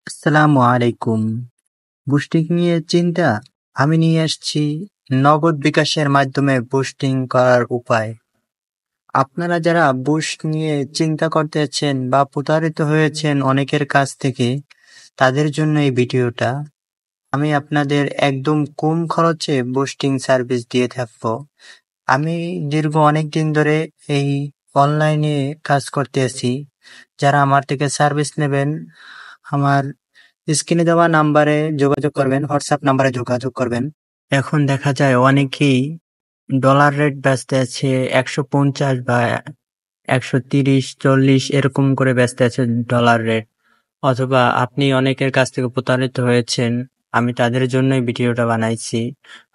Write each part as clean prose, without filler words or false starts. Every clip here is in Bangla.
আসসালামু আলাইকুম। বুস্টিং নিয়ে চিন্তা? আমি নিয়ে আসছি নগদ বিকাশের মাধ্যমে বুস্টিং করার উপায়। আপনারা যারা বুস্ট নিয়ে চিন্তা করতেছেন বা প্রতারিত হয়েছেন অনেকের কাছ থেকে, তাদের জন্য এই ভিডিওটা। আমি আপনাদের একদম কম খরচে বুস্টিং সার্ভিস দিয়ে থাকবো। আমি দীর্ঘ অনেক দিন ধরে এই অনলাইনে কাজ করতে আছি। যারা আমার থেকে সার্ভিস নেবেন, আমার স্ক্রিনে দেওয়া নাম্বারে যোগাযোগ করবেন, হোয়াটসঅ্যাপ নাম্বারে যোগাযোগ করবেন। এখন দেখা যায় অনেকেই ডলার রেট ব্যস্ত আছে 150 বা 130-40 এরকম করে ব্যস্ত আছে ডলার রেট। অথবা আপনি অনেকের কাছ থেকে প্রতারিত হয়েছেন, আমি তাদের জন্যই ভিডিওটা বানাইছি।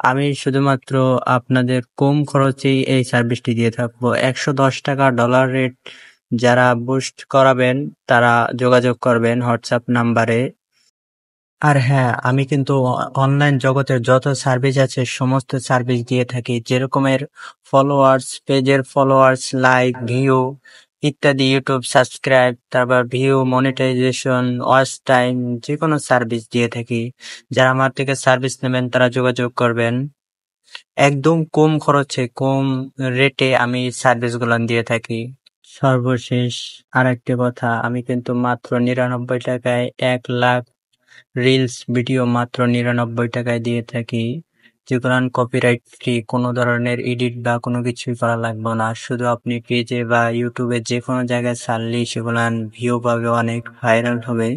আমি শুধুমাত্র আপনাদের কম খরচেই এই সার্ভিসটি দিয়ে থাকবো। 110 টাকা ডলার রেট যারা বুস্ট করাবেন তারা যোগাযোগ করবেন হোয়াটসঅ্যাপ নাম্বারে। আর হ্যাঁ, আমি কিন্তু অনলাইন জগতের যত সার্ভিস আছে সমস্ত সার্ভিস দিয়ে থাকি। যেরকমের ফলোয়ার্স, পেজের ফলোয়ার্স, লাইক, ভিউ ইত্যাদি, ইউটিউব সাবস্ক্রাইব, তারপর ভিউ, মনিটাইজেশন, ওয়াচ টাইম, যে কোনো সার্ভিস দিয়ে থাকি। যারা আমার থেকে সার্ভিস নেবেন তারা যোগাযোগ করবেন। একদম কম খরচে, কম রেটে আমি সার্ভিসগুলো দিয়ে থাকি। সর্বশেষ আরেকটি কথা, আমি কিন্তু মাত্র 99 টাকায় 1 লাখ রিলস ভিডিও মাত্র 99 টাকায় দিয়ে থাকি, যেগুলো কপিরাইট ফ্রি। কোনো ধরনের এডিট বা কোনো কিছুই করা লাগবে না। শুধু আপনি পেজে বা ইউটিউবে যে কোনো জায়গায় ছাড়লেই সেগুলান ভিউ পাবে, অনেক ভাইরাল হবে।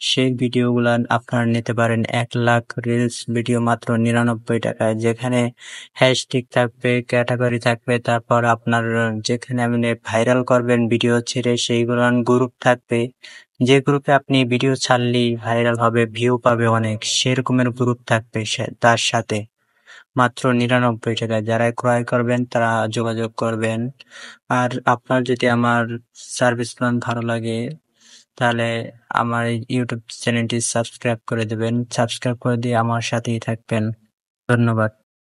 সেই ভিডিওগুলান আপনারা নিতে পারেন 1 লাখ রিলস ভিডিও মাত্র 99 টাকায়, যেখানে হ্যাশট্যাগ থাকবে, ক্যাটাগরি থাকবে, তারপর আপনার যেখানে আপনি ভাইরাল করবেন ভিডিও ছেড়ে সেইগুলান গ্রুপ থাকবে। যে গ্রুপে আপনি ভিডিও ছাড়লেই ভাইরাল হবে, ভিউ পাবে অনেক, সেরকমের গ্রুপ থাকবে তার সাথে। মাত্র 99 টাকায় যারা ক্রয় করবেন তারা যোগাযোগ করবেন। আর আপনার যদি আমার সার্ভিস প্ল্যান ভালো লাগে তাহলে আমার এই ইউটিউব চ্যানেলটি সাবস্ক্রাইব করে দেবেন। সাবস্ক্রাইব করে দিয়ে আমার সাথেই থাকবেন। ধন্যবাদ।